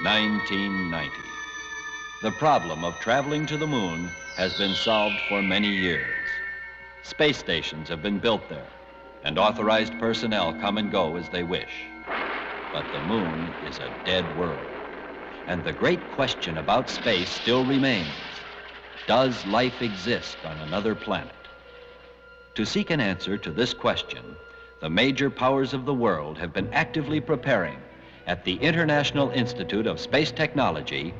1990. The problem of traveling to the moon has been solved for many years. Space stations have been built there, and authorized personnel come and go as they wish. But the moon is a dead world, and the great question about space still remains. Does life exist on another planet? To seek an answer to this question, the major powers of the world have been actively preparing at the International Institute of Space Technology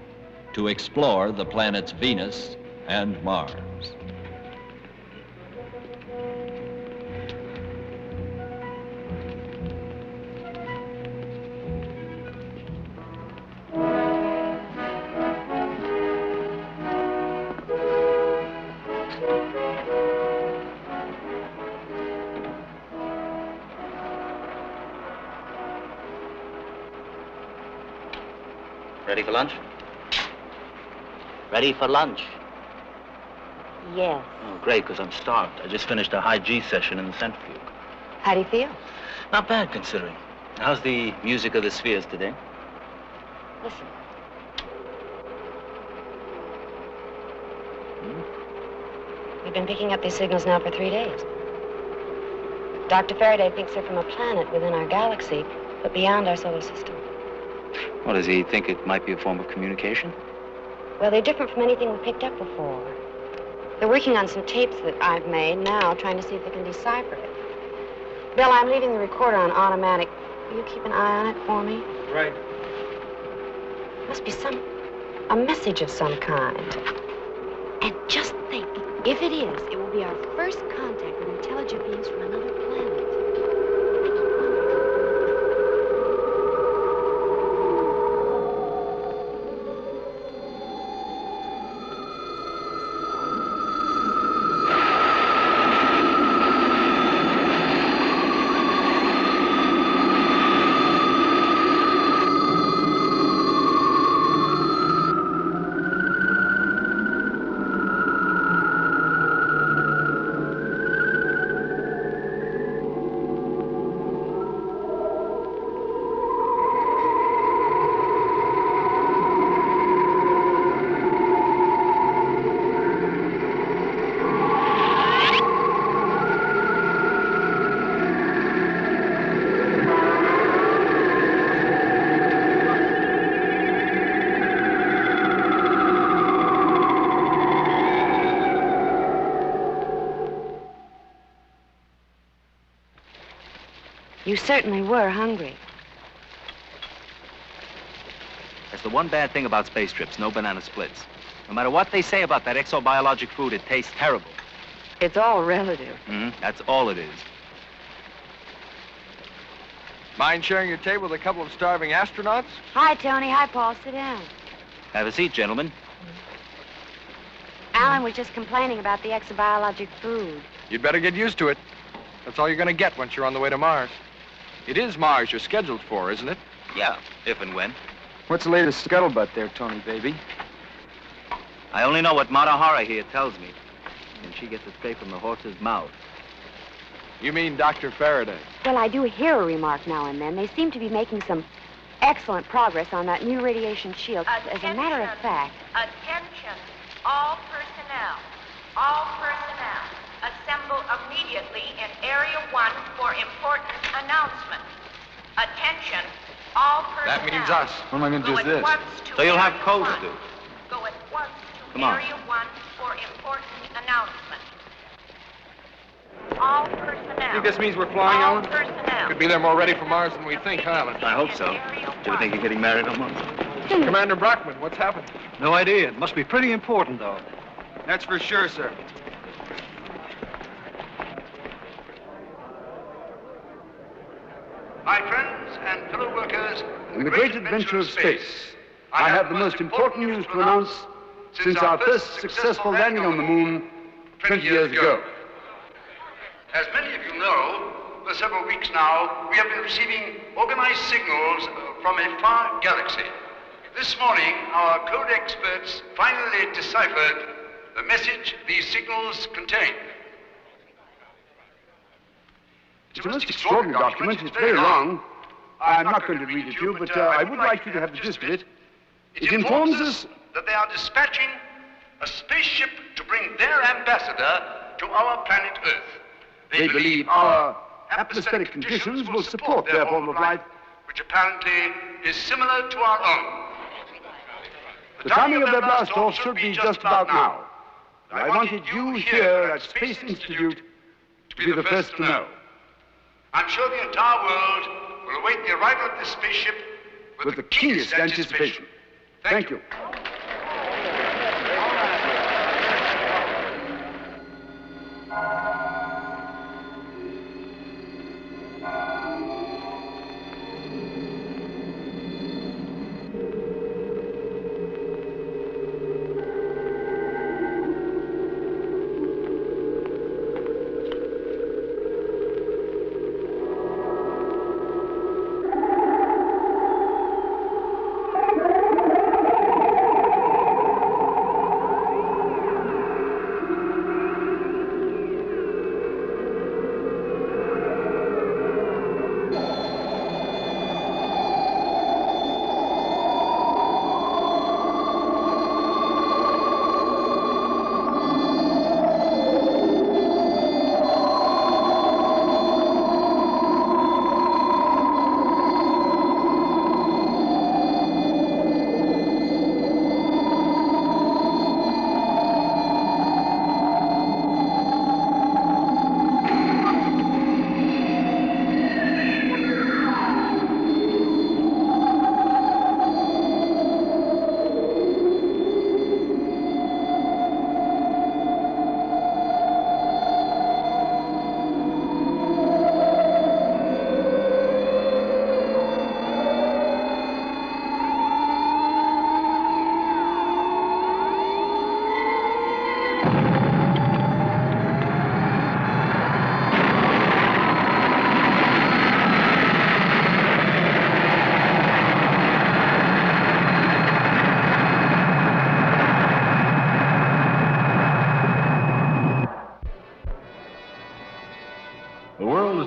to explore the planets Venus and Mars. Ready for lunch? Ready for lunch? Yes. Oh, great, because I'm starved. I just finished a high G session in the centrifuge. How do you feel? Not bad, considering. How's the music of the spheres today? Listen. We've been picking up these signals now for 3 days. Dr. Faraday thinks they're from a planet within our galaxy, but beyond our solar system. What, does he think it might be a form of communication? Well, they're different from anything we picked up before. They're working on some tapes that I've made now, trying to see if they can decipher it. Bill, I'm leaving the recorder on automatic. Will you keep an eye on it for me? Right. Must be a message of some kind. And just think, if it is, it will be our first contact with intelligent beings from another planet. You certainly were hungry. That's the one bad thing about space trips, no banana splits. No matter what they say about that exobiologic food, it tastes terrible. It's all relative. That's all it is. Mind sharing your table with a couple of starving astronauts? Hi, Tony. Hi, Paul. Sit down. Have a seat, gentlemen. Alan was just complaining about the exobiologic food. You'd better get used to it. That's all you're going to get once you're on the way to Mars. It is Mars you're scheduled for, isn't it? Yeah, if and when. What's the latest scuttlebutt there, Tony, baby? I only know what Mata Hari here tells me. And she gets it straight from the horse's mouth. You mean Dr. Faraday? Well, I do hear a remark now and then. They seem to be making some excellent progress on that new radiation shield. As a matter of fact... Attention, all personnel. All personnel. Assemble immediately in Area 1 for important announcement. Attention, all personnel. That means us. What am I going to do with this? So you'll have codes do. Go at once to Come on. Area 1 for important announcement. All personnel. Think this means we're flying, all Alan? personnel. Could be there more ready for Mars than we think, huh, Alan? I hope so. Do you think you're getting married on Mars? Commander Brockman, what's happened? No idea. It must be pretty important, though. That's for sure, sir. My friends and fellow workers, In the great adventure of space, I have the most important news to announce since our first successful landing on the moon 20 years ago. As many of you know, for several weeks now, we have been receiving organized signals from a far galaxy. This morning, our code experts finally deciphered the message these signals contain. It's a most extraordinary document. It's very long. I'm not going to read it to you, but I would like you to have the gist of it. It informs us that they are dispatching a spaceship to bring their ambassador to our planet Earth. They believe our atmospheric conditions will support their form of life, which apparently is similar to our own. The timing of their blast off should be just about now. I wanted you here at Space Institute to be the first to know. I'm sure the entire world will await the arrival of this spaceship with the keenest anticipation. Thank you.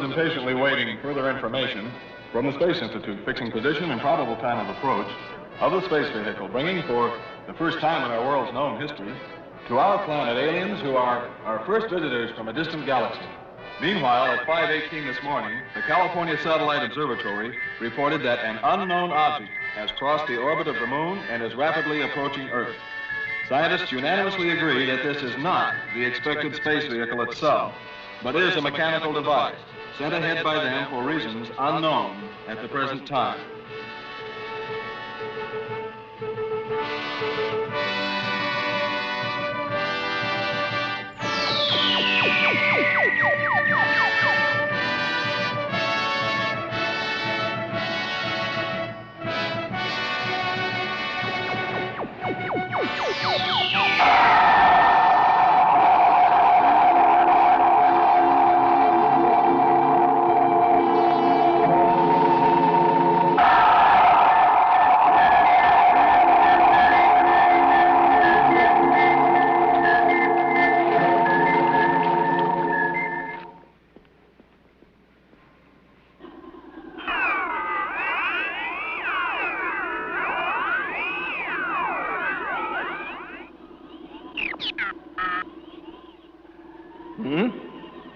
Impatiently waiting further information from the Space Institute fixing position and probable time of approach of the space vehicle, bringing for the first time in our world's known history to our planet aliens who are our first visitors from a distant galaxy. Meanwhile, at 5:18 this morning, the California Satellite Observatory reported that an unknown object has crossed the orbit of the moon and is rapidly approaching Earth. Scientists unanimously agree that this is not the expected space vehicle itself, but is a mechanical device sent ahead by them for reasons unknown at the present time.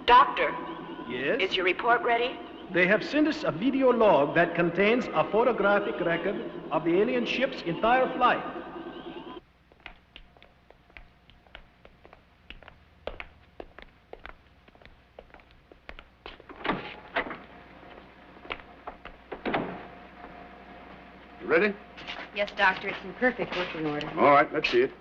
Doctor. Yes? Is your report ready? They have sent us a video log that contains a photographic record of the alien ship's entire flight. You ready? Yes, Doctor, it's in perfect working order. All right, let's see it.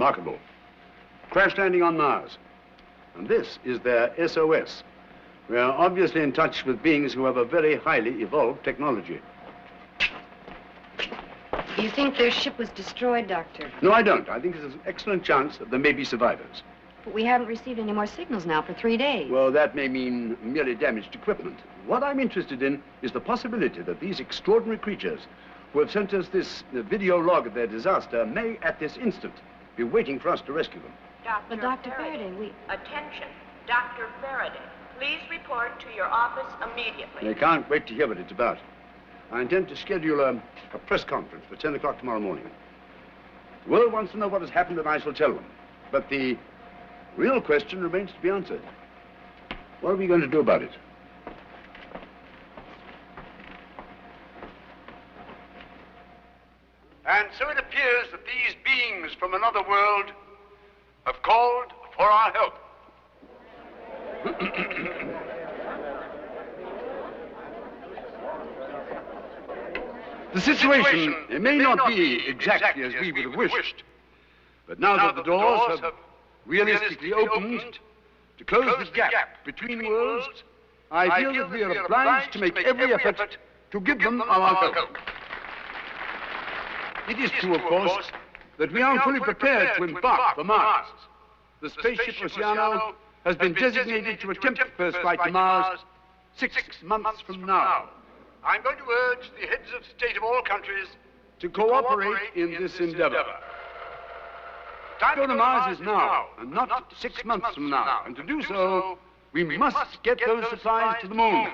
remarkable. Crash landing on Mars. And this is their SOS. We are obviously in touch with beings who have a very highly evolved technology. You think their ship was destroyed, Doctor? No, I don't. I think there's an excellent chance that there may be survivors. But we haven't received any more signals now for 3 days. Well, that may mean merely damaged equipment. What I'm interested in is the possibility that these extraordinary creatures who have sent us this video log of their disaster may, at this instant, be waiting for us to rescue them. But Dr. Faraday, Attention, Dr. Faraday. Please report to your office immediately. They can't wait to hear what it's about. I intend to schedule a press conference for 10 o'clock tomorrow morning. The world wants to know what has happened, and I shall tell them. But the real question remains to be answered. What are we going to do about it? And so it appears that these beings from another world have called for our help. The situation may not be exactly as we would have wished, but now that the doors have realistically opened to close the gap between worlds, I feel that we are obliged to make every effort to give them our help. It is true, of course, that we aren't fully prepared to embark for Mars. The spaceship Oceano has been designated to attempt the first flight to Mars 6 months from now. I'm going to urge the heads of state of all countries to cooperate in this endeavor. Time to go to Mars is now, and not 6 months from now. And to do so, we must get those supplies to the moon.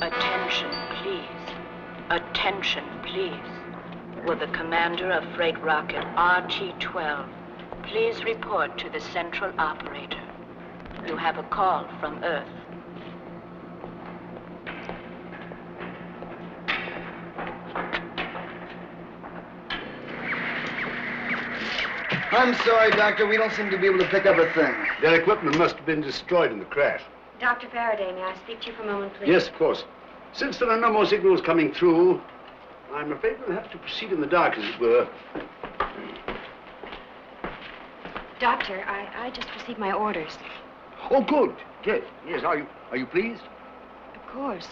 Attention, please. Attention, please. Will the commander of freight rocket RT-12 please report to the central operator? You have a call from Earth. I'm sorry, Doctor. We don't seem to be able to pick up a thing. Their equipment must have been destroyed in the crash. Dr. Faraday, may I speak to you for a moment, please? Yes, of course. Since there are no more signals coming through, I'm afraid we'll have to proceed in the dark, as it were. Doctor, I just received my orders. Oh, good. Yes. Are you pleased? Of course.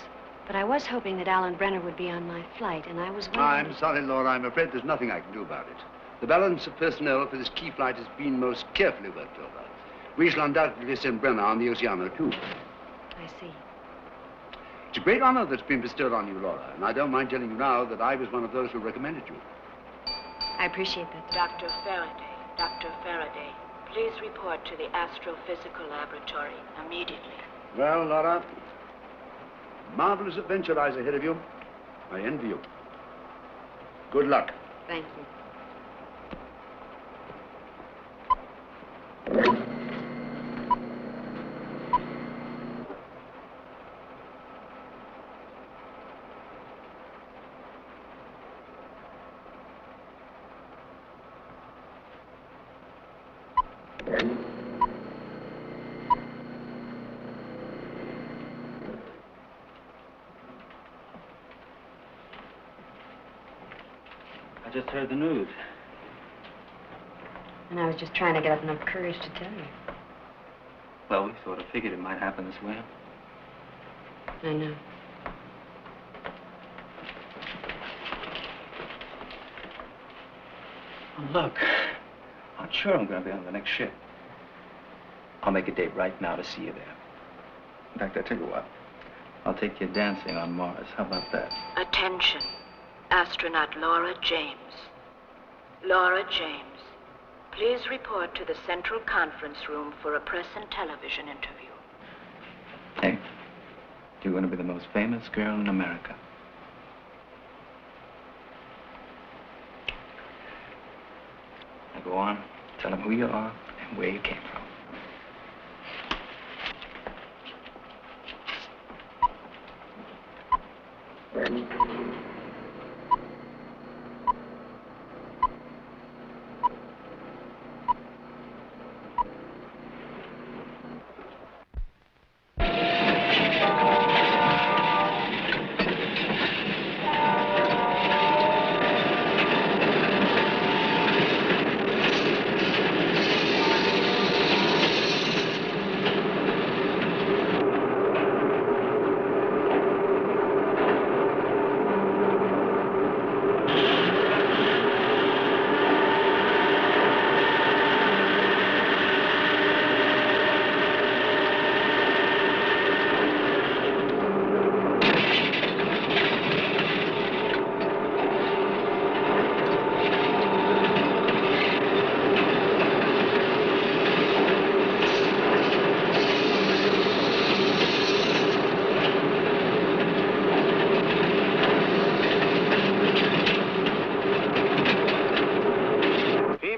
But I was hoping that Alan Brenner would be on my flight, and I was wondering... I'm sorry, Laura. I'm afraid there's nothing I can do about it. The balance of personnel for this key flight has been most carefully worked over. We shall undoubtedly send Brenner on the Oceano, too. I see. It's a great honor that's been bestowed on you, Laura, and I don't mind telling you now that I was one of those who recommended you. I appreciate that. Dr. Faraday, please report to the astrophysical laboratory immediately. Well, Laura, marvelous adventure lies ahead of you. I envy you. Good luck. Thank you. I just heard the news. And I was just trying to get up enough courage to tell you. Well, we sort of figured it might happen this way. I know. Oh, look. I'm sure I'm going to be on the next ship. I'll make a date right now to see you there. In fact, I'll tell you what. I'll take you dancing on Mars. How about that? Attention. Astronaut Laura James. Laura James, please report to the Central Conference Room for a press and television interview. Hey, you're going to be the most famous girl in America. Now go on, tell them who you are and where you came from.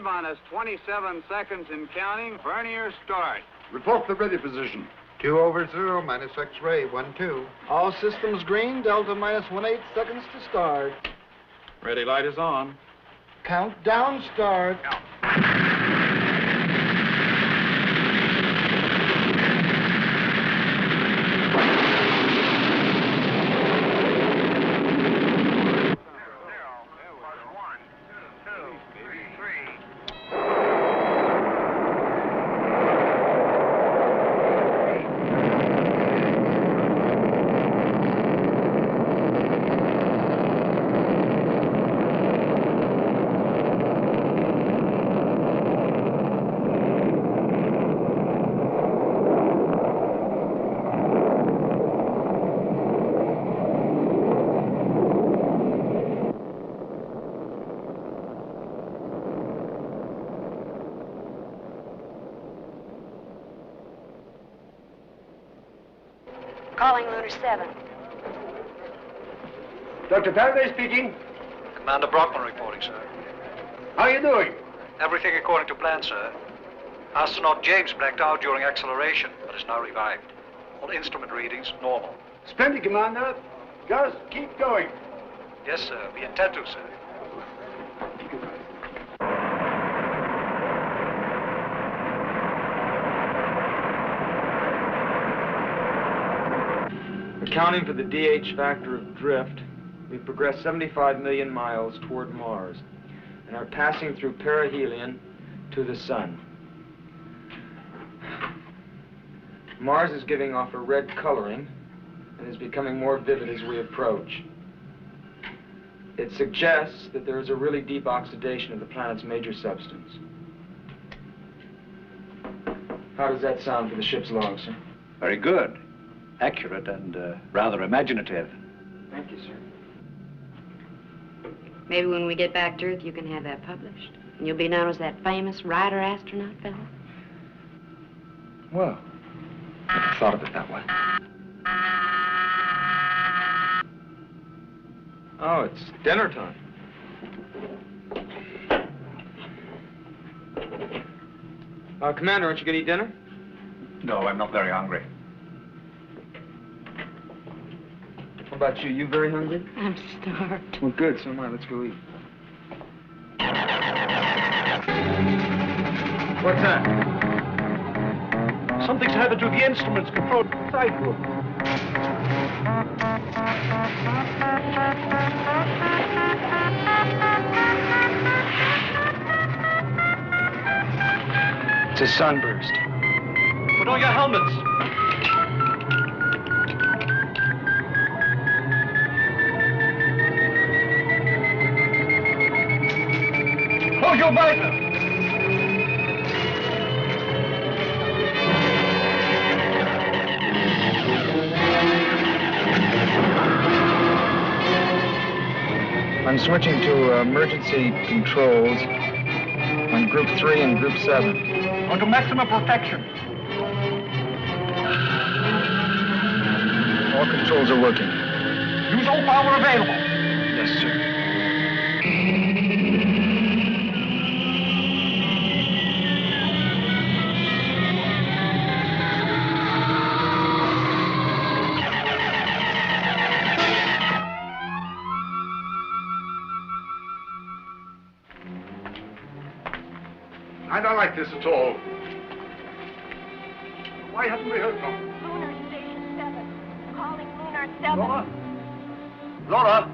Minus 27 seconds in counting. Vernier, start. Report the ready position. 2/0, minus X-ray, 1-2. All systems green, Delta minus 1/8 seconds to start. Ready light is on. Countdown start. Calling Lunar 7. Dr. Faraday speaking. Commander Brockman reporting, sir. How are you doing? Everything according to plan, sir. Astronaut James blacked out during acceleration, but is now revived. All instrument readings normal. Splendid, Commander. Just keep going. Yes, sir. We intend to, sir. Accounting for the DH factor of drift, we've progressed 75 million miles toward Mars and are passing through perihelion to the Sun. Mars is giving off a red coloring and is becoming more vivid as we approach. It suggests that there is a really deep oxidation of the planet's major substance. How does that sound for the ship's log, sir? Very good. Accurate and rather imaginative. Thank you, sir. Maybe when we get back to Earth, you can have that published. And you'll be known as that famous writer-astronaut fellow. Well, I never thought of it that way. Oh, it's dinner time. Commander, aren't you going to eat dinner? No, I'm not very hungry. How about you? You very hungry? I'm starved. Well, good. So am I. Let's go eat. What's that? Something's happened to the instruments control side room. It's a sunburst. Put on your helmets. Hold your visor. I'm switching to emergency controls on Group 3 and Group 7. On to maximum protection. All controls are working. Use all power available. Yes, sir. I don't like this at all. Why haven't we heard from him? Lunar Station 7. Calling Lunar 7. Laura? Laura?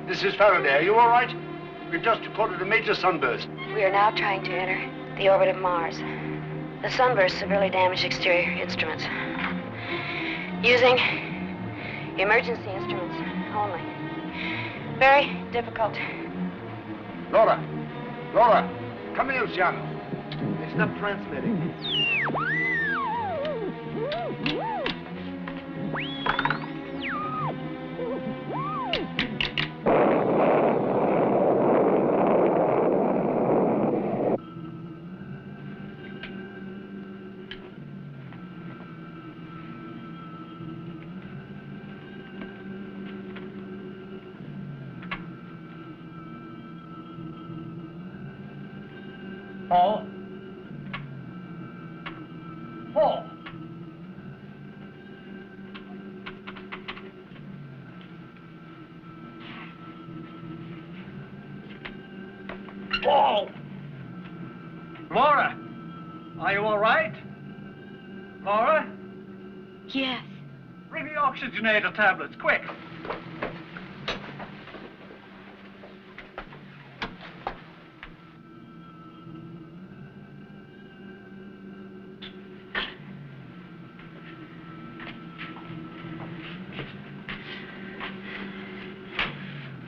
This is Faraday. Are you all right? We've just recorded a major sunburst. We are now trying to enter the orbit of Mars. The sunburst severely damaged exterior instruments. Using emergency instruments only. Very difficult. Laura! Laura! Come in, Luciano. They stopped transmitting. Paul? Paul? Paul! Laura! Are you all right? Laura? Yes. Bring the oxygenator tablets, quick!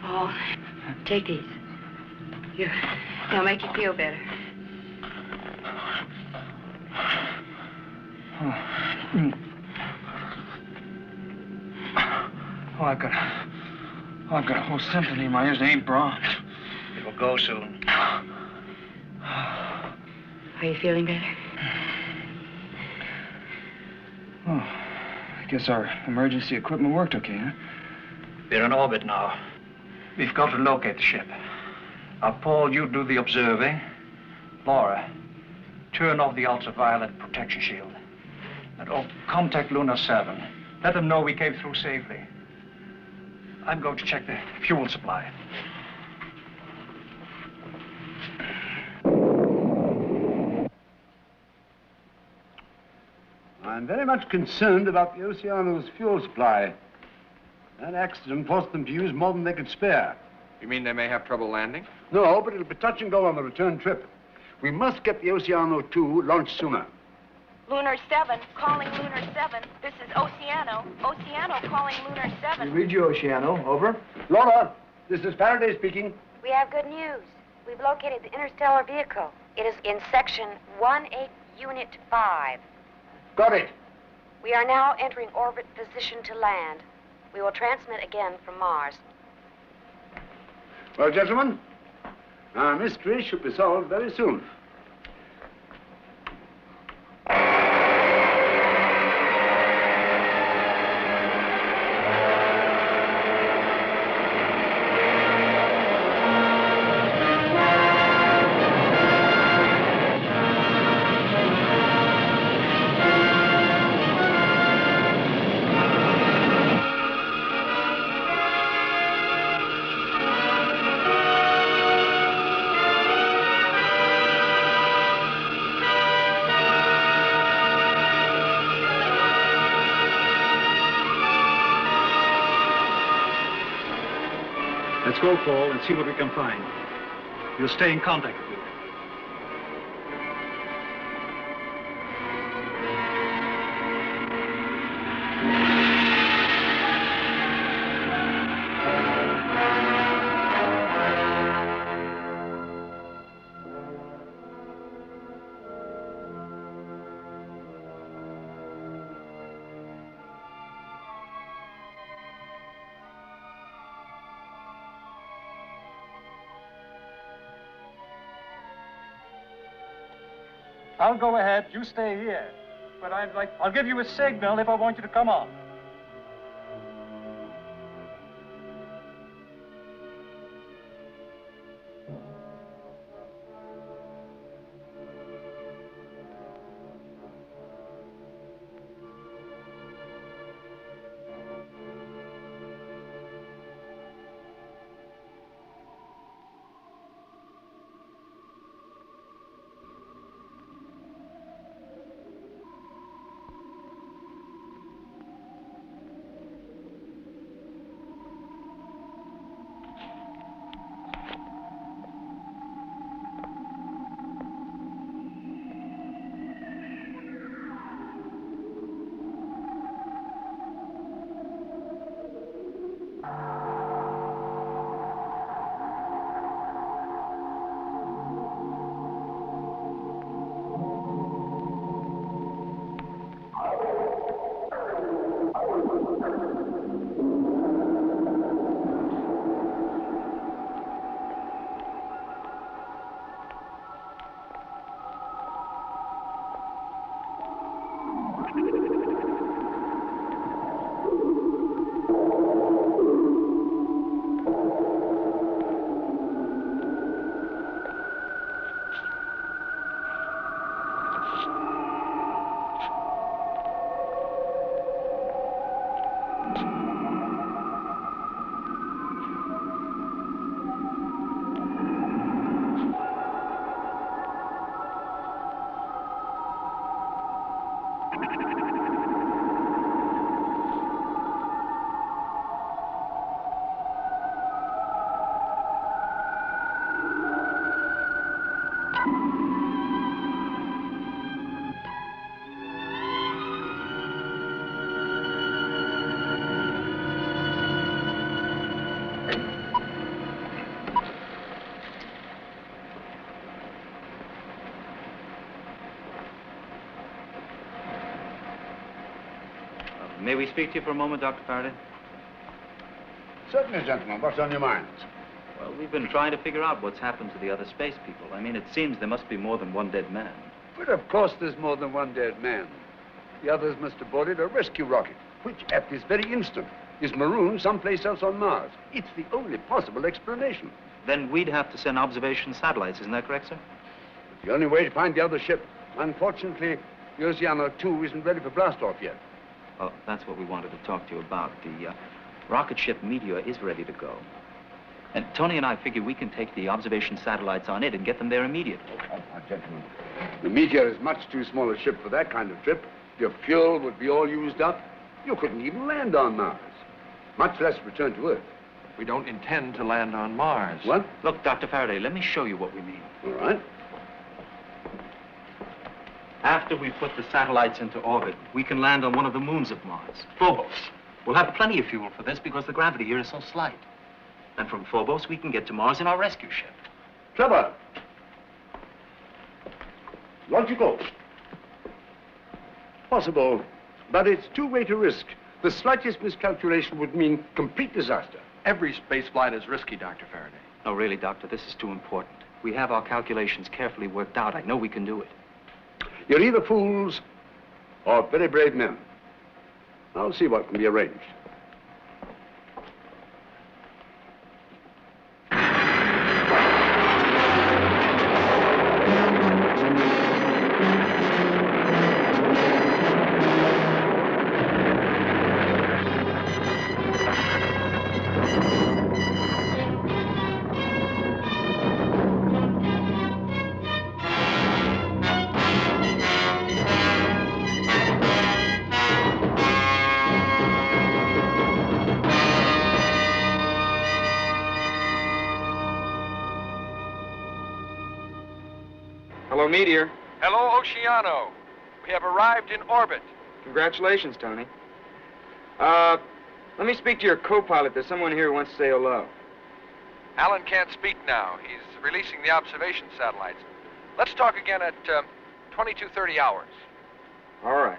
Paul, take these. They'll make you feel better. Oh, I've got a whole symphony in my ears. They ain't Brahms. It will go soon. Are you feeling better? Oh, I guess our emergency equipment worked okay, huh? We're in orbit now. We've got to locate the ship. Now, Paul, you do the observing. Laura, turn off the ultraviolet protection shield. And contact Lunar 7. Let them know we came through safely. I'm going to check the fuel supply. I'm very much concerned about the Oceano's fuel supply. That accident forced them to use more than they could spare. You mean they may have trouble landing? No, but it'll be touch and go on the return trip. We must get the Oceano 2 launched sooner. Lunar 7, calling Lunar 7. This is Oceano. Oceano calling Lunar 7. We read you, Oceano. Over. Laura, this is Faraday speaking. We have good news. We've located the interstellar vehicle. It is in section 18, Unit 5. Got it. We are now entering orbit position to land. We will transmit again from Mars. Well, gentlemen, our mystery should be solved very soon. Let's go, Paul, and see what we can find. We'll stay in contact with you. I'll go ahead. You stay here. But I'll give you a signal if I want you to come on. May we speak to you for a moment, Dr. Faraday? Certainly, gentlemen. What's on your minds? Well, we've been trying to figure out what's happened to the other space people. I mean, it seems there must be more than one dead man. But of course there's more than one dead man. The others must have boarded a rescue rocket, which at this very instant is marooned someplace else on Mars. It's the only possible explanation. Then we'd have to send observation satellites, isn't that correct, sir? It's the only way to find the other ship. Unfortunately, the Oceano 2 isn't ready for blastoff yet. Well, that's what we wanted to talk to you about. The rocket ship Meteor is ready to go. And Tony and I figure we can take the observation satellites on it and get them there immediately. Gentlemen, the Meteor is much too small a ship for that kind of trip. Your fuel would be all used up. You couldn't even land on Mars, much less return to Earth. We don't intend to land on Mars. What? Look, Dr. Faraday, let me show you what we mean. All right. After we put the satellites into orbit, we can land on one of the moons of Mars, Phobos. We'll have plenty of fuel for this because the gravity here is so slight. And from Phobos, we can get to Mars in our rescue ship. Clever. Logical. Possible, but it's too great a risk. The slightest miscalculation would mean complete disaster. Every space flight is risky, Dr. Faraday. No, really, Doctor, this is too important. We have our calculations carefully worked out. I know we can do it. You're either fools or very brave men. I'll see what can be arranged. Hello, Meteor. Hello, Oceano. We have arrived in orbit. Congratulations, Tony. Let me speak to your co-pilot. There's someone here who wants to say hello. Alan can't speak now. He's releasing the observation satellites. Let's talk again at 22:30 hours. All right.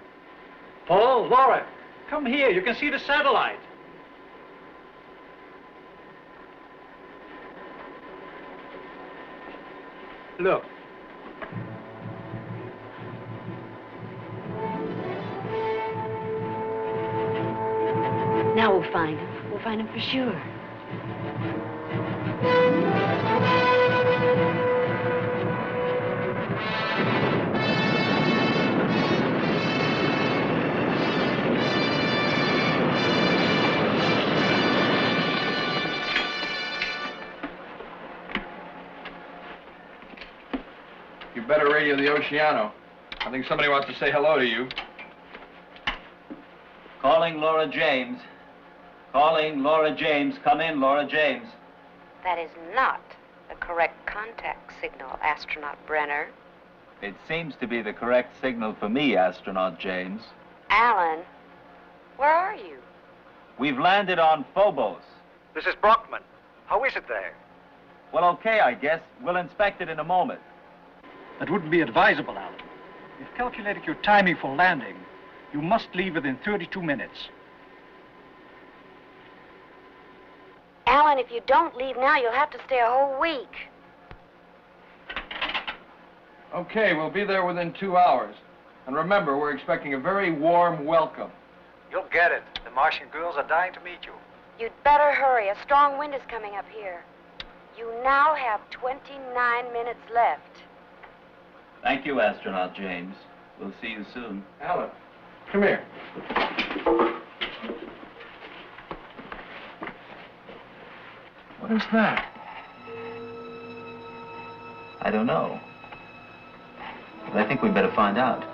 Paul, Laura, come here. You can see the satellite. Look. find him. We'll find him for sure. You better radio the Oceano. I think somebody wants to say hello to you. Calling Laura James. Calling Laura James. Come in, Laura James. That is not the correct contact signal, Astronaut Brenner. It seems to be the correct signal for me, Astronaut James. Alan, where are you? We've landed on Phobos. This is Brockman. How is it there? Well, okay, I guess. We'll inspect it in a moment. That wouldn't be advisable, Alan. We've calculated your timing for landing. You must leave within 32 minutes. Alan, if you don't leave now, you'll have to stay a whole week. Okay, we'll be there within 2 hours. And remember, we're expecting a very warm welcome. You'll get it. The Martian girls are dying to meet you. You'd better hurry. A strong wind is coming up here. You now have 29 minutes left. Thank you, Astronaut James. We'll see you soon. Alan, come here. What is that? I don't know. But I think we'd better find out.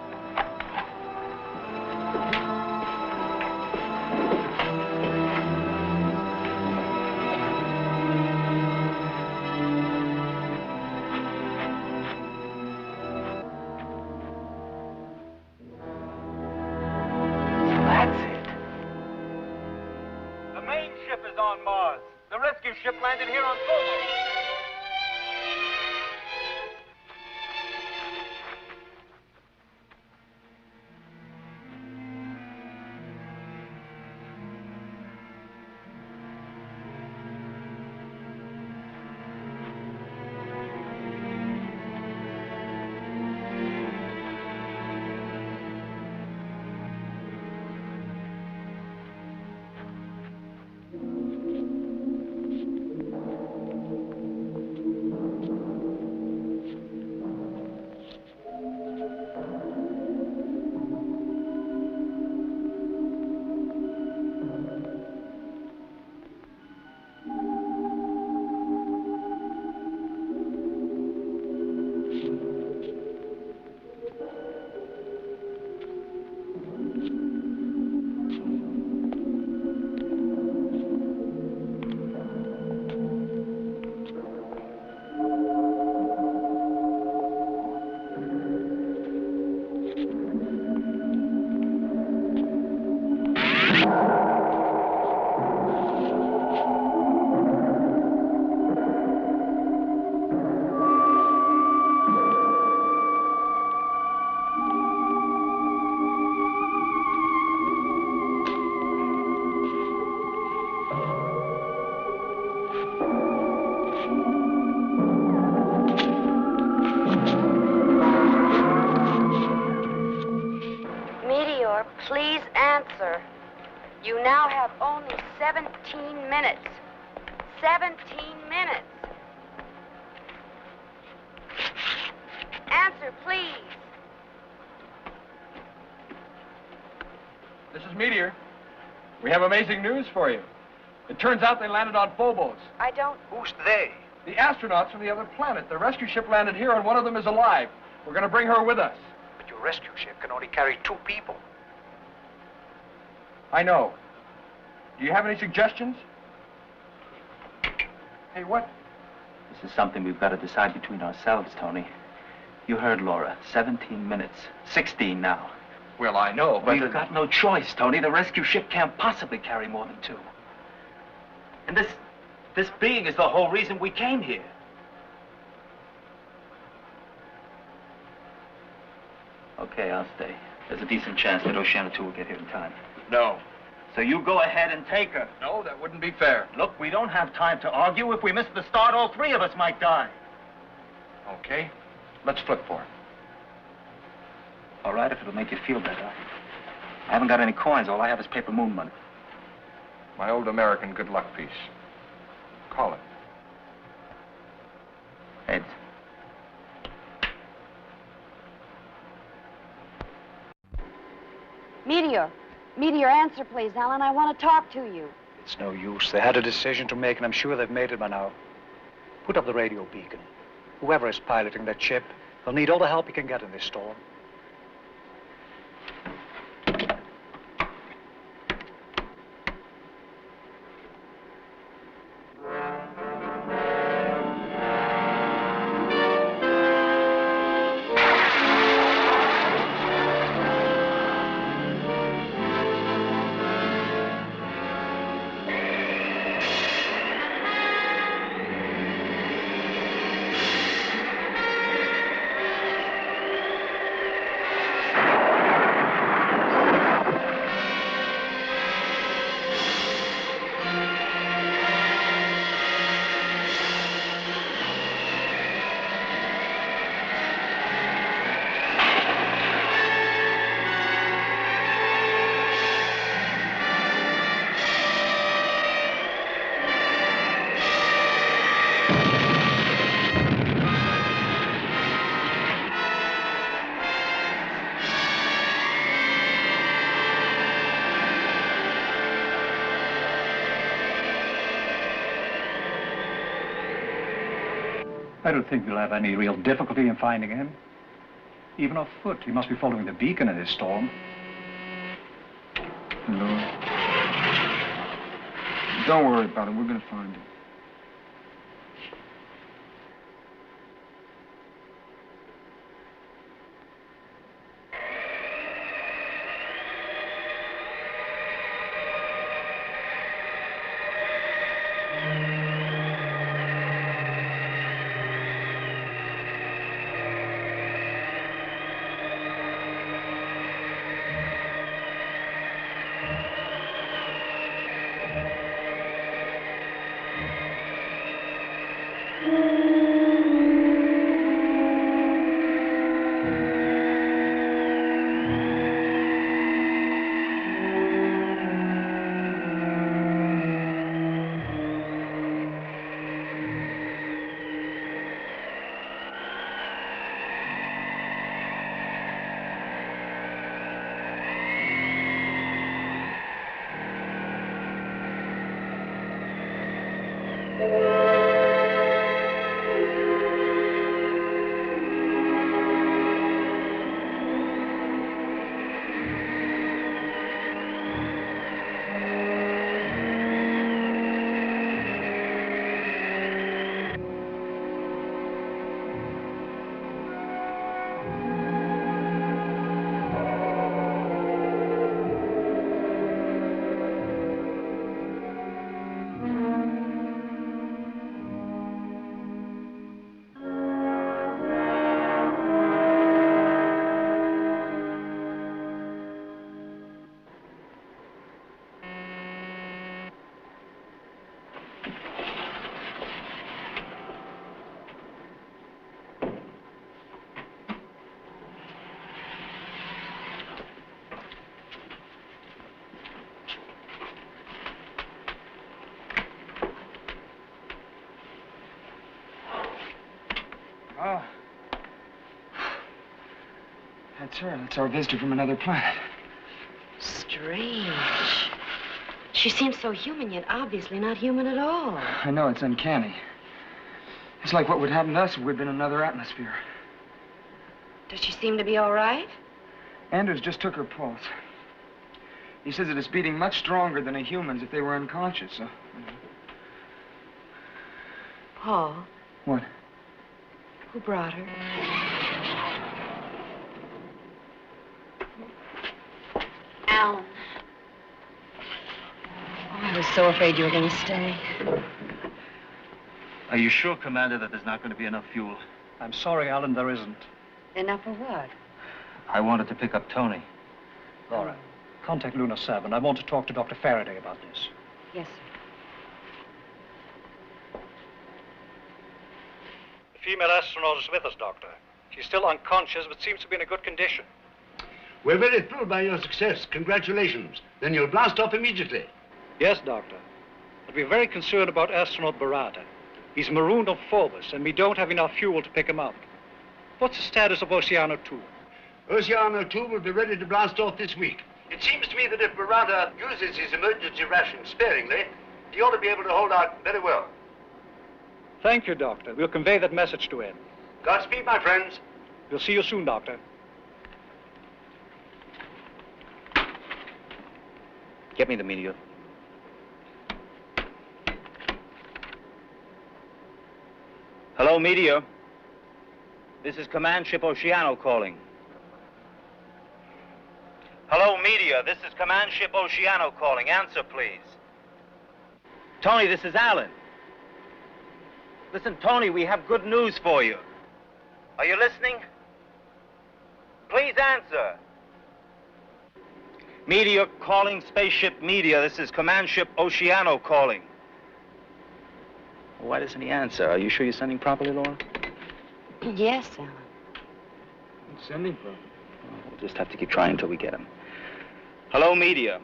Ship landed here on Phobos. Please answer. You now have only 17 minutes. 17 minutes. Answer, please. This is Meteor. We have amazing news for you. It turns out they landed on Phobos. I don't... Who's they? The astronauts from the other planet. The rescue ship landed here and one of them is alive. We're going to bring her with us. But your rescue ship can only carry 2 people. I know. Do you have any suggestions? Hey, what? This is something we've got to decide between ourselves, Tony. You heard Laura. 17 minutes. 16 now. Well, I know, but... We've got no choice, Tony. The rescue ship can't possibly carry more than 2. And this being is the whole reason we came here. Okay, I'll stay. There's a decent chance that Oceano 2 will get here in time. No. So you go ahead and take her. No, that wouldn't be fair. Look, we don't have time to argue. If we miss the start, all 3 of us might die. Okay. Let's flip for it. All right, if it'll make you feel better. I haven't got any coins. All I have is paper moon money. My old American good luck piece. Call it. Heads. Meteor. Meteor, answer, please, Alan. I want to talk to you. It's no use. They had a decision to make, and I'm sure they've made it by now. Put up the radio beacon. Whoever is piloting that ship, they'll need all the help he can get in this storm. I don't think we'll have any real difficulty in finding him. Even on foot, he must be following the beacon in this storm. Hello. Don't worry about it. We're going to find him. Oh. That's her. That's our visitor from another planet. Strange. She seems so human, yet obviously not human at all. I know, it's uncanny. It's like what would happen to us if we'd been in another atmosphere. Does she seem to be all right? Anders just took her pulse. He says that it's beating much stronger than a human's if they were unconscious, so... Paul. What? Who brought her? Alan. Oh, I was so afraid you were going to stay. Are you sure, Commander, that there's not going to be enough fuel? I'm sorry, Alan, there isn't. Enough for what? I wanted to pick up Tony. Laura, contact Luna 7. I want to talk to Dr. Faraday about this. Yes, sir. The female astronaut is with us, Doctor. She's still unconscious, but seems to be in a good condition. We're very thrilled by your success. Congratulations. Then you'll blast off immediately. Yes, Doctor. But we're very concerned about astronaut Barata. He's marooned on Phobos, and we don't have enough fuel to pick him up. What's the status of Oceano 2? Oceano 2 will be ready to blast off this week. It seems to me that if Barata uses his emergency ration sparingly, he ought to be able to hold out very well. Thank you, Doctor. We'll convey that message to him. Godspeed, my friends. We'll see you soon, Doctor. Get me the meteor. Hello, Meteor. This is Command Ship Oceano calling. Hello, Meteor. This is Command Ship Oceano calling. Answer, please. Tony, this is Alan. Listen, Tony, we have good news for you. Are you listening? Please answer. Meteor calling Spaceship Meteor. This is Command Ship Oceano calling. Why doesn't he answer? Are you sure you're sending properly, Laura? Yes, Alan. I'm sending for him. We'll just have to keep trying until we get him. Hello, Meteor.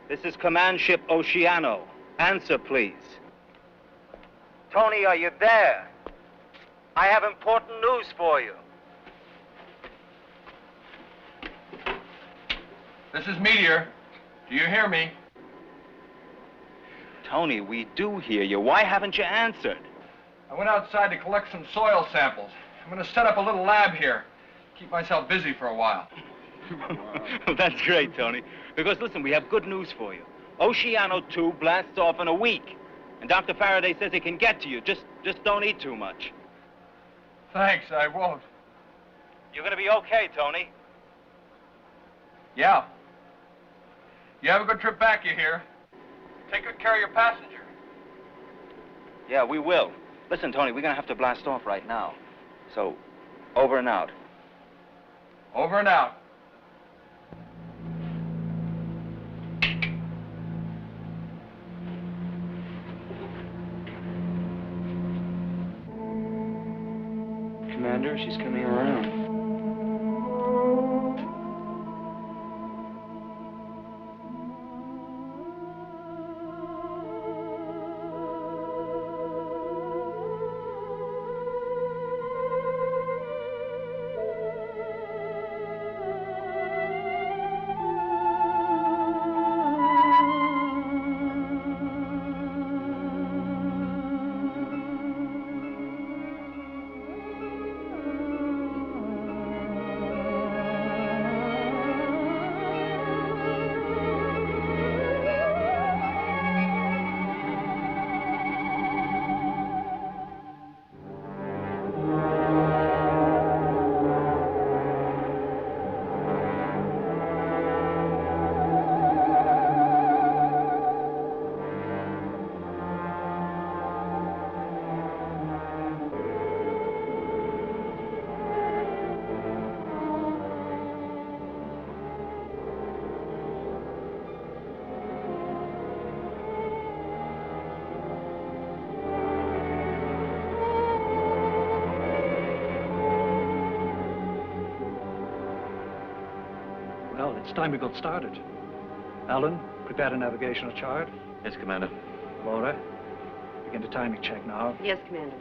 This is Command Ship Oceano. Answer, please. Tony, are you there? I have important news for you. This is Meteor. Do you hear me? Tony, we do hear you. Why haven't you answered? I went outside to collect some soil samples. I'm going to set up a little lab here. Keep myself busy for a while. That's great, Tony. Because, listen, we have good news for you. Oceano 2 blasts off in a week. And Dr. Faraday says it can get to you. Just don't eat too much. Thanks, I won't. You're going to be okay, Tony. Yeah. You have a good trip back, you hear? Take good care of your passenger. Yeah, we will. Listen, Tony, we're going to have to blast off right now. So, over and out. Over and out. Commander, she's coming around. Well, it's time we got started. Alan, prepare the navigational chart. Yes, Commander. Laura, begin the timing check now. Yes, Commander.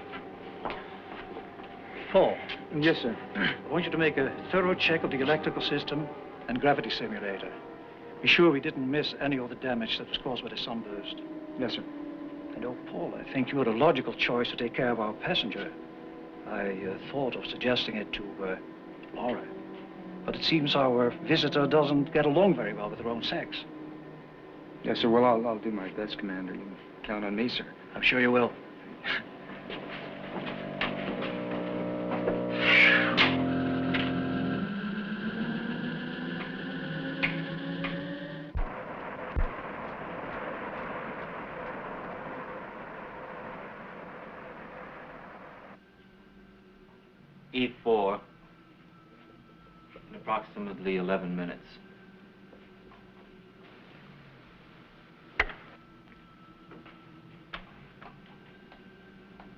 Paul. Yes, sir. I want you to make a thorough check of the electrical system and gravity simulator. Be sure we didn't miss any of the damage that was caused by the sunburst. Yes, sir. And oh, Paul, I think you're the logical choice to take care of our passenger. I thought of suggesting it to Laura. But it seems our visitor doesn't get along very well with her own sex. Yes, sir. Well, I'll do my best, Commander. You can count on me, sir. I'm sure you will. E4 in approximately 11 minutes.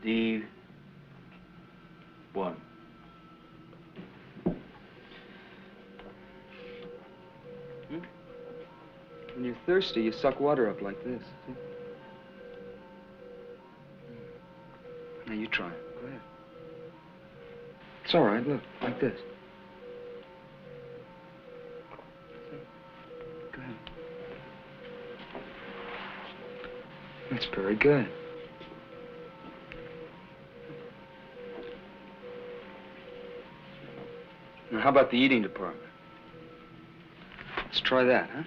D1. When you're thirsty, you suck water up like this. See? Now you try it. Go ahead. It's all right. Look, like this. Go ahead. That's very good. Now, how about the eating department? Let's try that, huh?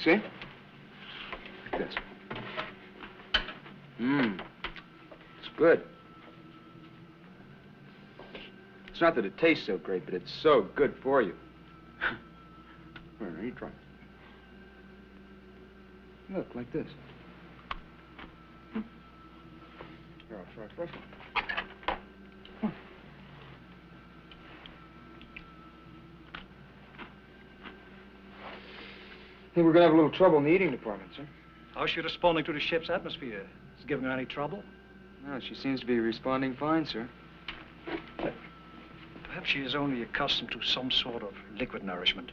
See? Like this. It's good. It's not that it tastes so great, but it's so good for you. All right, you try. Look, like this. Here, I'll try it first. I think we're going to have a little trouble in the eating department, sir. How's she responding to the ship's atmosphere? Is it giving her any trouble? No, she seems to be responding fine, sir. Perhaps she is only accustomed to some sort of liquid nourishment.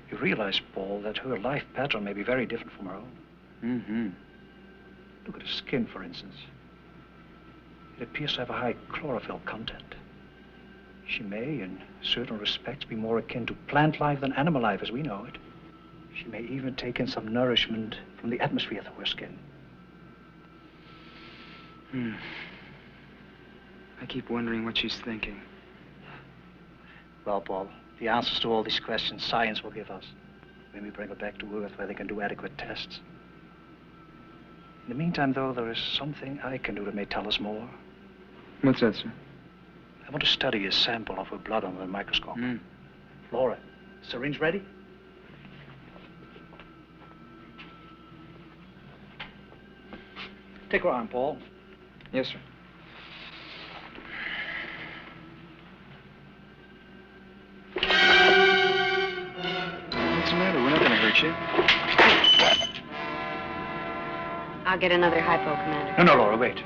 You realize, Paul, that her life pattern may be very different from her own. Mm-hmm. Look at her skin, for instance. It appears to have a high chlorophyll content. She may, in certain respects, be more akin to plant life than animal life as we know it. She may even take in some nourishment from the atmosphere through her skin. I keep wondering what she's thinking. Well, Paul, the answers to all these questions science will give us when we bring her back to Earth where they can do adequate tests. In the meantime, though, there is something I can do that may tell us more. What's that, sir? I want to study a sample of her blood under the microscope. Laura, syringe ready? Take her arm, Paul. Yes, sir. What's the matter? We're not going to hurt you. I'll get another hypo, Commander. No, Laura, wait.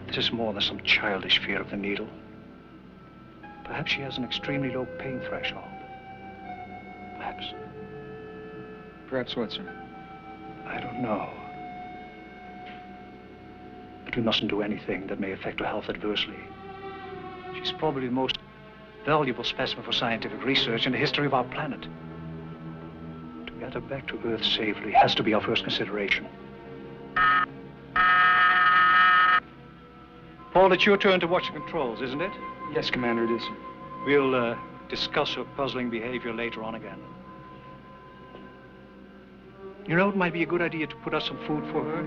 This is more than some childish fear of the needle. Perhaps she has an extremely low pain threshold. Perhaps. Perhaps what, sir? I don't know. But we mustn't do anything that may affect her health adversely. She's probably the most valuable specimen for scientific research in the history of our planet. To get her back to Earth safely has to be our first consideration. Paul, it's your turn to watch the controls, isn't it? Yes, Commander, it is, sir. We'll discuss her puzzling behavior later on again. You know, it might be a good idea to put out some food for her.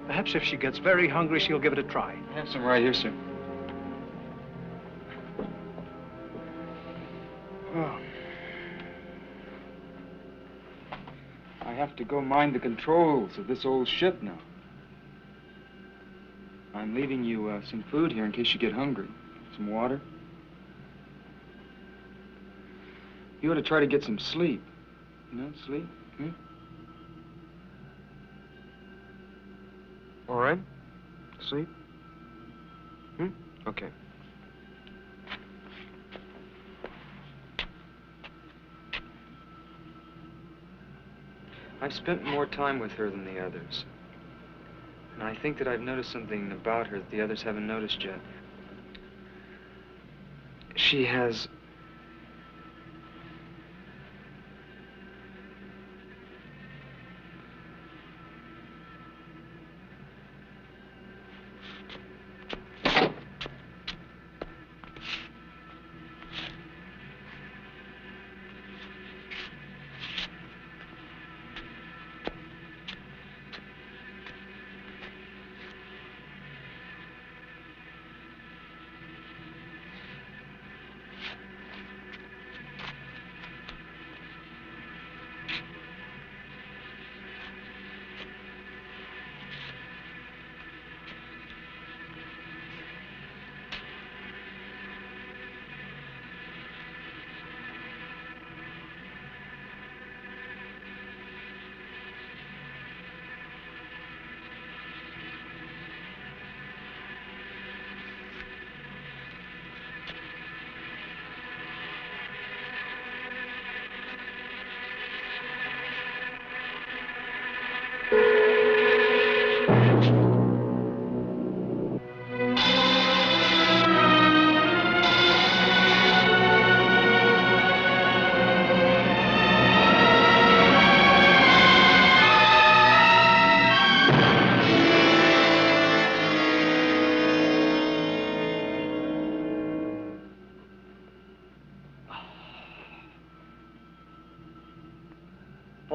Perhaps if she gets very hungry, she'll give it a try. I have some right here, sir. Oh. I have to go mind the controls of this old ship now. I'm leaving you some food here in case you get hungry. Some water. You ought to try to get some sleep. You know, sleep? All right? Sleep? Okay. I've spent more time with her than the others. And I think that I've noticed something about her that the others haven't noticed yet. She has...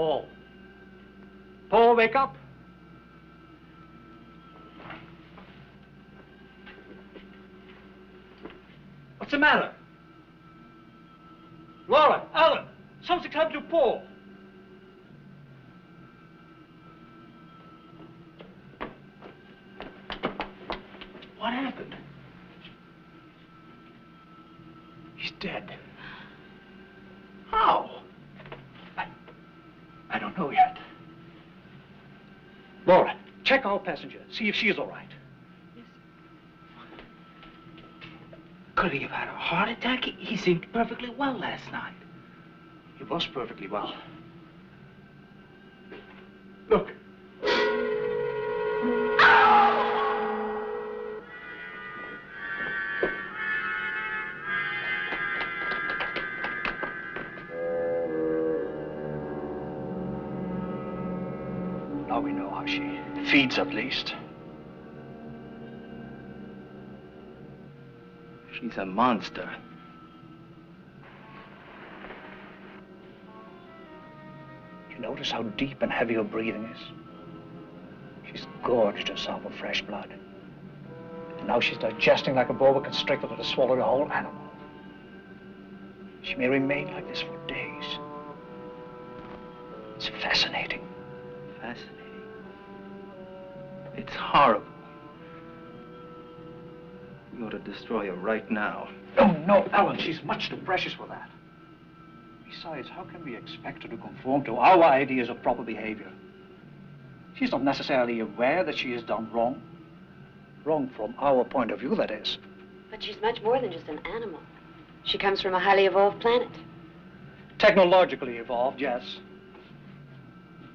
Paul. Paul, wake up. What's the matter? Laura, Alan, something's happened to Paul. What happened? He's dead. How? I don't know yet. Laura, check our passenger. See if she is all right. Yes. Could he have had a heart attack? He seemed perfectly well last night. He was perfectly well. Look. Now we know how she feeds, at least. She's a monster. You notice how deep and heavy her breathing is? She's gorged herself with fresh blood. And now she's digesting like a boa constrictor that has swallowed a whole animal. She may remain like this for days. It's fascinating. Fascinating. It's horrible. We ought to destroy her right now. Oh, no, Alan, she's much too precious for that. Besides, how can we expect her to conform to our ideas of proper behavior? She's not necessarily aware that she has done wrong. Wrong from our point of view, that is. But she's much more than just an animal. She comes from a highly evolved planet. Technologically evolved, yes.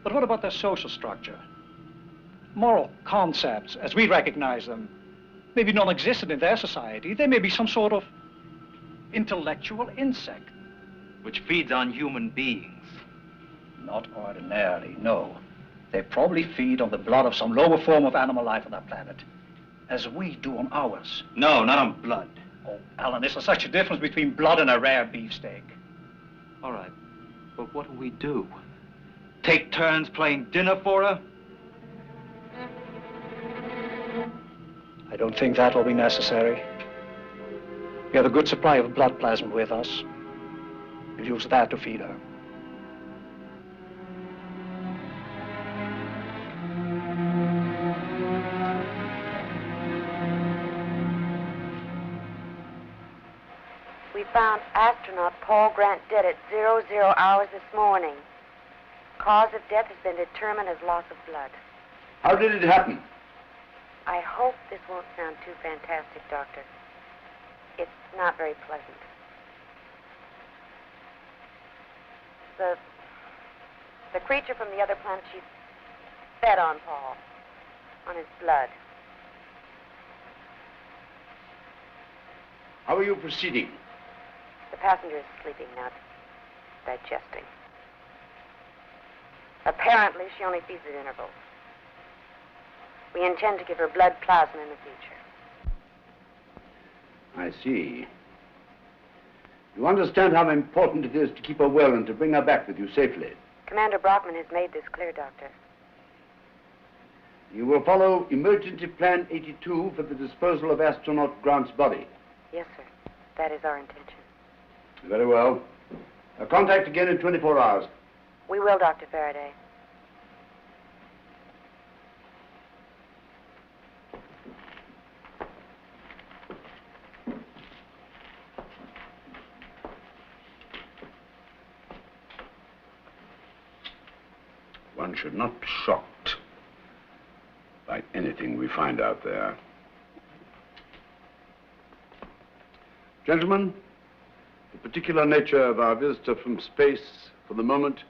But what about their social structure? Moral concepts, as we recognize them, may be non-existent in their society. They may be some sort of intellectual insect. Which feeds on human beings. Not ordinarily, no. They probably feed on the blood of some lower form of animal life on that planet, as we do on ours. No, not on blood. Oh, Alan, is there such a difference between blood and a rare beefsteak? All right, but what do we do? Take turns playing dinner for her? I don't think that will be necessary. We have a good supply of blood plasma with us. We'll use that to feed her. We found astronaut Paul Grant dead at 00 hours this morning. Cause of death has been determined as loss of blood. How did it happen? I hope this won't sound too fantastic, Doctor. It's not very pleasant. The creature from the other planet, she's fed on Paul, on his blood. How are you proceeding? The passenger is sleeping now, digesting. Apparently, she only feeds at intervals. We intend to give her blood plasma in the future. I see. You understand how important it is to keep her well and to bring her back with you safely. Commander Brockman has made this clear, Doctor. You will follow Emergency Plan 82 for the disposal of astronaut Grant's body. Yes, sir. That is our intention. Very well. Contact again in 24 hours. We will, Dr. Faraday. One should not be shocked by anything we find out there. Gentlemen, the particular nature of our visitor from space, for the moment,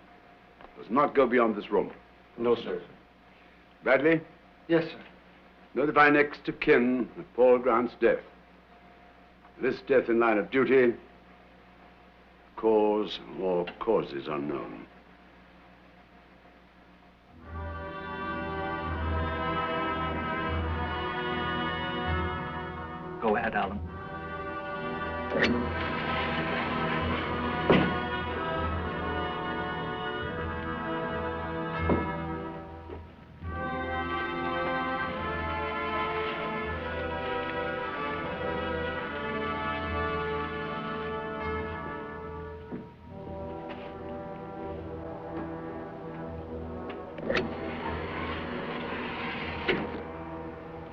does not go beyond this room. No, sir. Bradley? Yes, sir. Notify next of kin of Paul Grant's death. This death in line of duty, cause or causes unknown. Go ahead, Alan.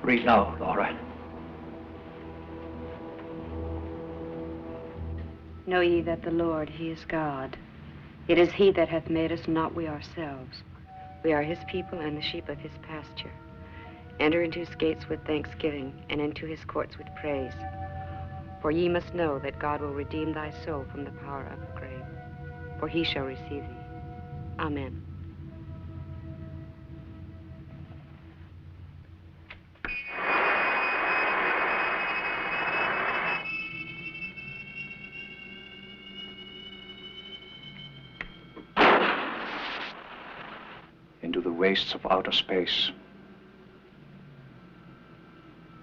Read now, Laura. Know ye that the Lord, he is God. It is he that hath made us, not we ourselves. We are his people and the sheep of his pasture. Enter into his gates with thanksgiving, and into his courts with praise. For ye must know that God will redeem thy soul from the power of the grave. For he shall receive thee. Amen. Into the wastes of outer space.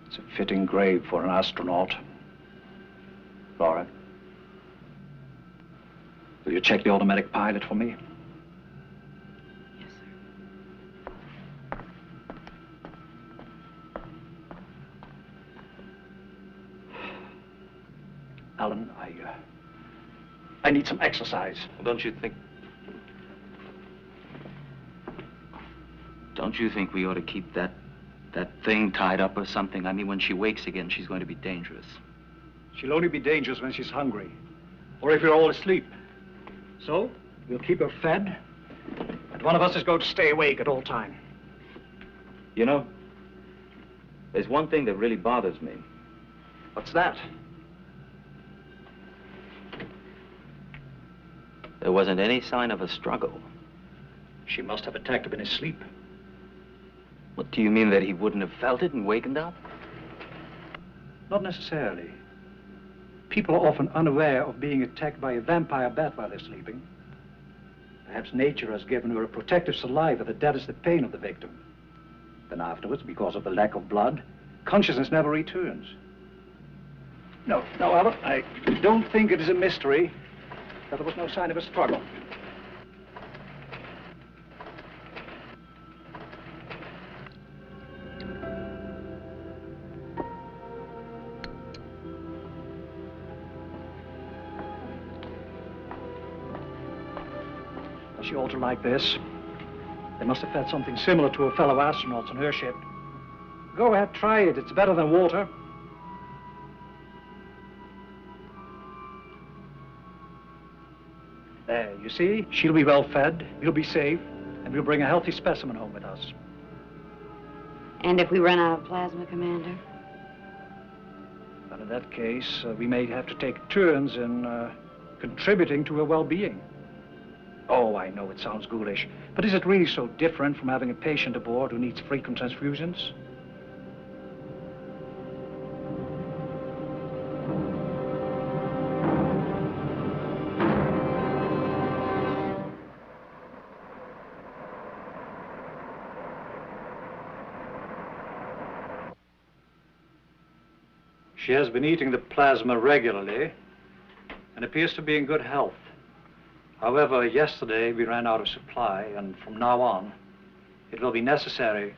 It's a fitting grave for an astronaut. Laura, will you check the automatic pilot for me? Yes, sir. Alan, I need some exercise. Well, don't you think we ought to keep that thing tied up or something? I mean, when she wakes again, she's going to be dangerous. She'll only be dangerous when she's hungry, or if you're all asleep. So, we'll keep her fed, and one of us is going to stay awake at all time. You know, there's one thing that really bothers me. What's that? There wasn't any sign of a struggle. She must have attacked him in his sleep. What do you mean, that he wouldn't have felt it and wakened up? Not necessarily. People are often unaware of being attacked by a vampire bat while they're sleeping. Perhaps nature has given her a protective saliva that deadens the pain of the victim. Then afterwards, because of the lack of blood, consciousness never returns. No, Albert, I don't think it is a mystery that there was no sign of a struggle. She ought to like this. They must have fed something similar to her fellow astronauts on her ship. Go ahead, try it. It's better than water. There, you see? She'll be well fed, we'll be safe, and we'll bring a healthy specimen home with us. And if we run out of plasma, Commander? Well, in that case, we may have to take turns in contributing to her well-being. Oh, I know it sounds ghoulish, but is it really so different from having a patient aboard who needs frequent transfusions? She has been eating the plasma regularly and appears to be in good health. However, yesterday we ran out of supply, and from now on, it will be necessary.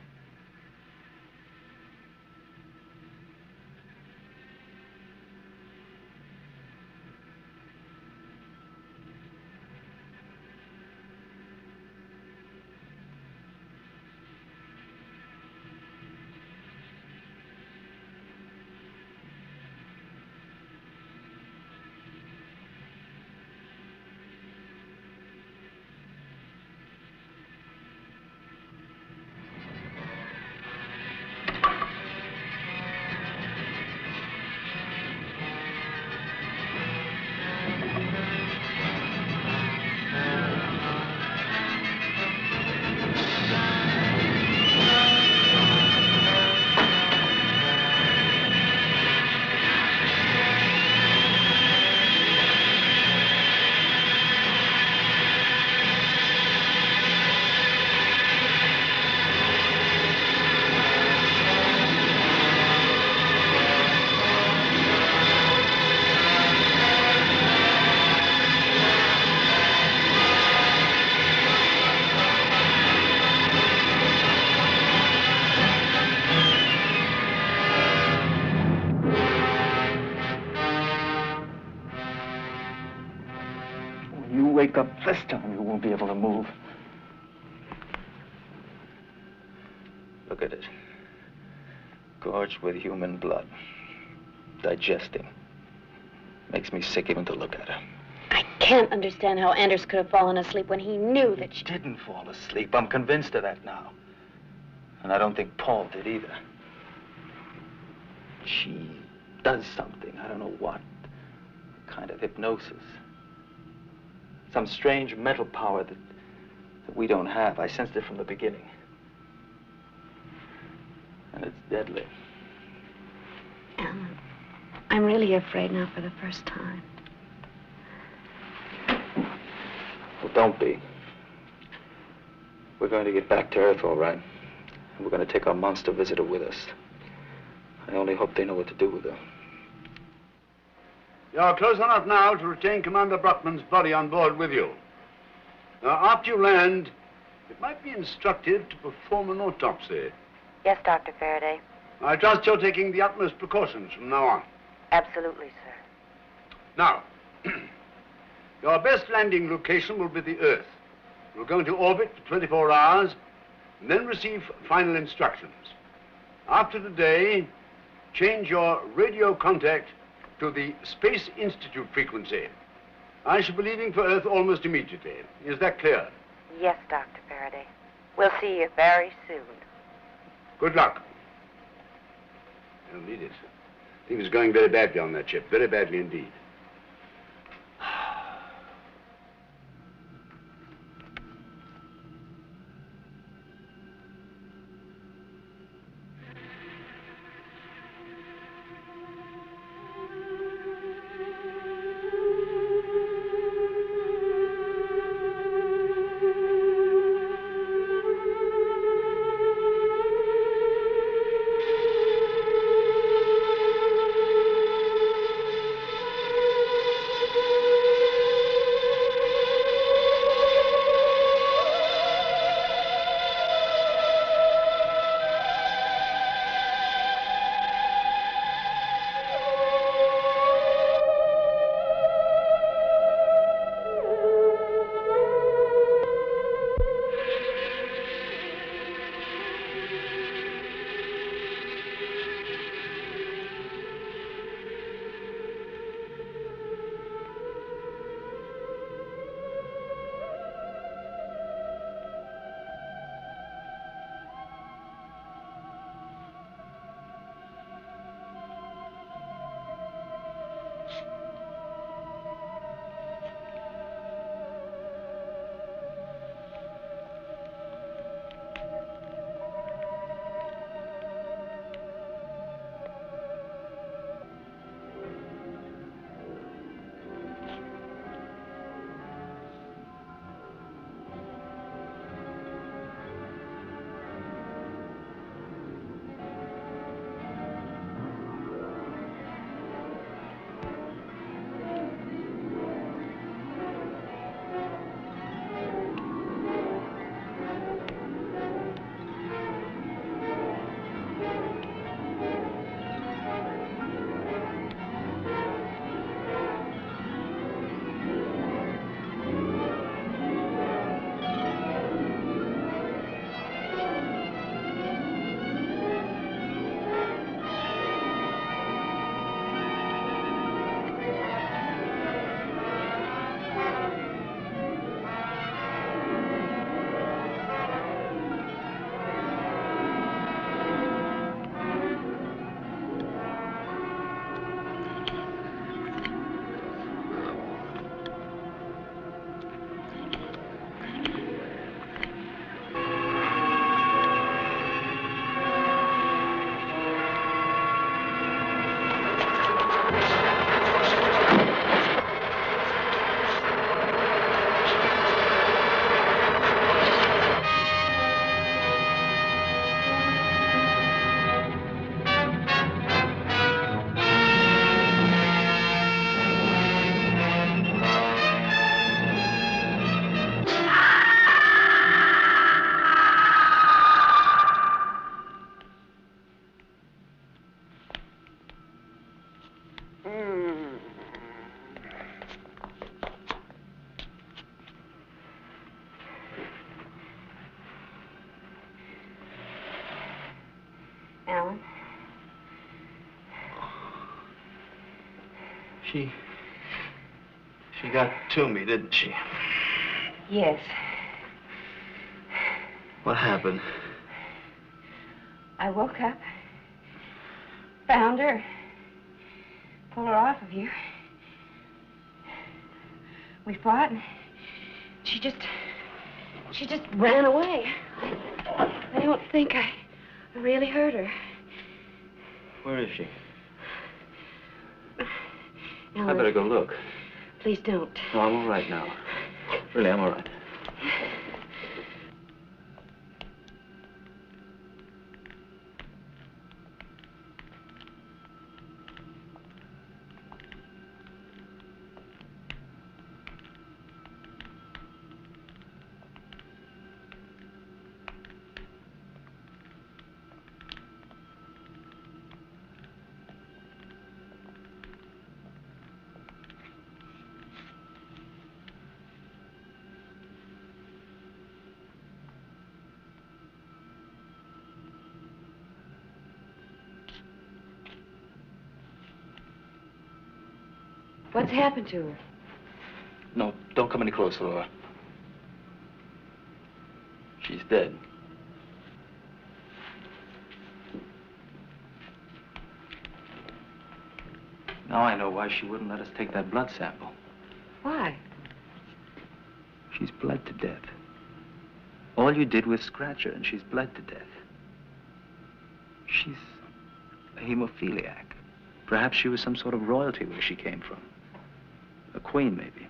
Wake up this time, you won't be able to move. Look at it. Gorged with human blood. Digesting. Makes me sick even to look at her. I can't understand how Anders could have fallen asleep when he knew that she didn't fall asleep. I'm convinced of that now. And I don't think Paul did either. She does something. I don't know what. Kind of hypnosis. Some strange mental power that we don't have. I sensed it from the beginning. And it's deadly. Alan, I'm really afraid now for the first time. Well, don't be. We're going to get back to Earth, all right. And we're going to take our monster visitor with us. I only hope they know what to do with her. You're close enough now to retain Commander Brockman's body on board with you. Now, after you land, it might be instructive to perform an autopsy. Yes, Dr. Faraday. I trust you're taking the utmost precautions from now on. Absolutely, sir. Now, your best landing location will be the Earth. You'll go into orbit for 24 hours and then receive final instructions. After today, change your radio contact to the Space Institute frequency. I shall be leaving for Earth almost immediately. Is that clear? Yes, Dr. Faraday. We'll see you very soon. Good luck. I'll need it. Things are going very badly on that ship. Very badly indeed. She got to me, didn't she? Yes. What happened? I woke up, found her, pulled her off of you. We fought, and she just ran away. I don't think I really hurt her. Where is she? Ellen, I better go look. please don't. No, I'm all right now. Really, I'm all right. What's happened to her? No, don't come any closer, Laura. She's dead. Now I know why she wouldn't let us take that blood sample. Why? She's bled to death. All you did was scratch her, and she's bled to death. She's a hemophiliac. Perhaps she was some sort of royalty where she came from. A queen, maybe.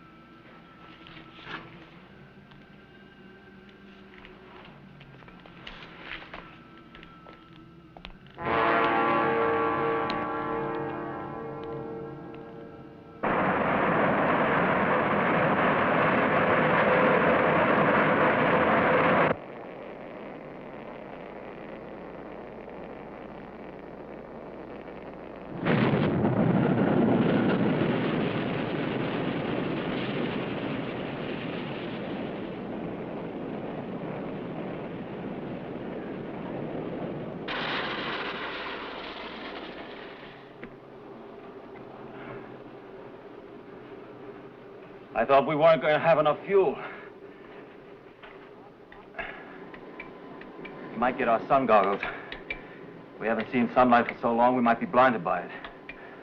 I thought we weren't going to have enough fuel. We might get our sun goggles. We haven't seen sunlight for so long, we might be blinded by it.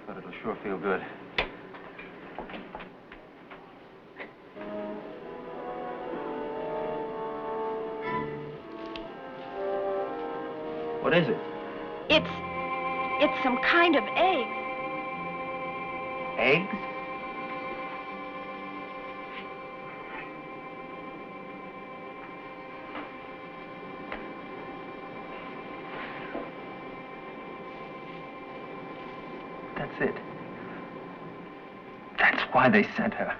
But it'll sure feel good. What is it? It's some kind of egg. Eggs? That's it. That's why they sent her.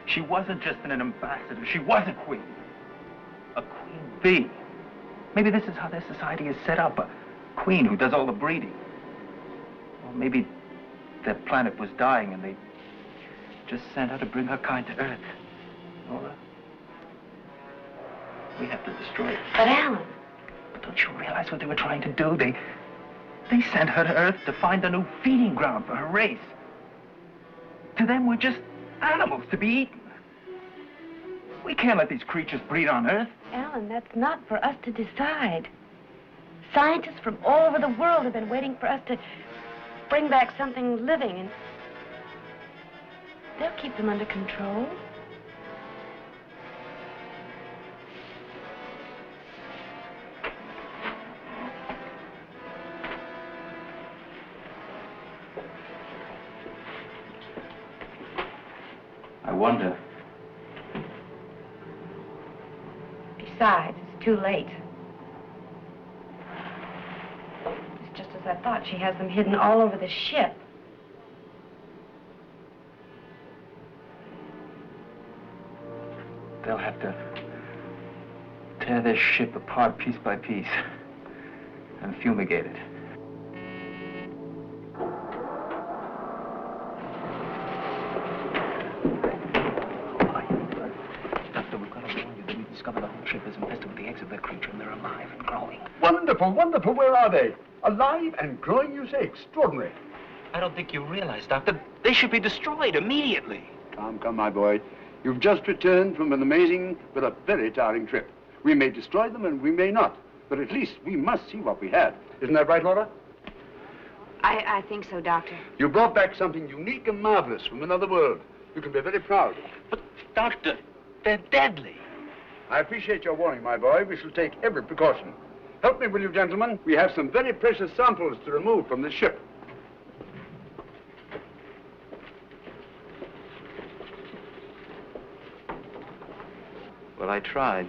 She wasn't just an ambassador. She was a queen. A queen bee. Maybe this is how their society is set up. A queen who does all the breeding. Or maybe their planet was dying and they just sent her to bring her kind to Earth. Nora, we have to destroy it. But Alan. But don't you realize what they were trying to do? They sent her to Earth to find a new feeding ground for her race. To them, we're just animals to be eaten. We can't let these creatures breed on Earth. Alan, that's not for us to decide. Scientists from all over the world have been waiting for us to bring back something living, and they'll keep them under control. I wonder. Besides, it's too late. It's just as I thought. She has them hidden all over the ship. They'll have to tear this ship apart piece by piece and fumigate it. Discover the whole ship is infested with the eggs of that creature, and they're alive and growing. Wonderful, wonderful. Where are they? Alive and growing, you say? Extraordinary. I don't think you realize, Doctor, they should be destroyed immediately. Come, my boy. You've just returned from an amazing but a very tiring trip. We may destroy them and we may not, but at least we must see what we had. Isn't that right, Laura? I think so, Doctor. You brought back something unique and marvelous from another world. You can be very proud. But, Doctor, they're deadly. I appreciate your warning, my boy. We shall take every precaution. Help me, will you, gentlemen? We have some very precious samples to remove from the ship. Well, I tried.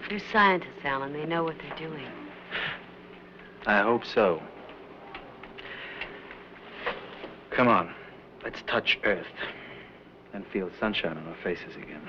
They're scientists, Alan. They know what they're doing. I hope so. Come on, let's touch Earth and feel sunshine on our faces again.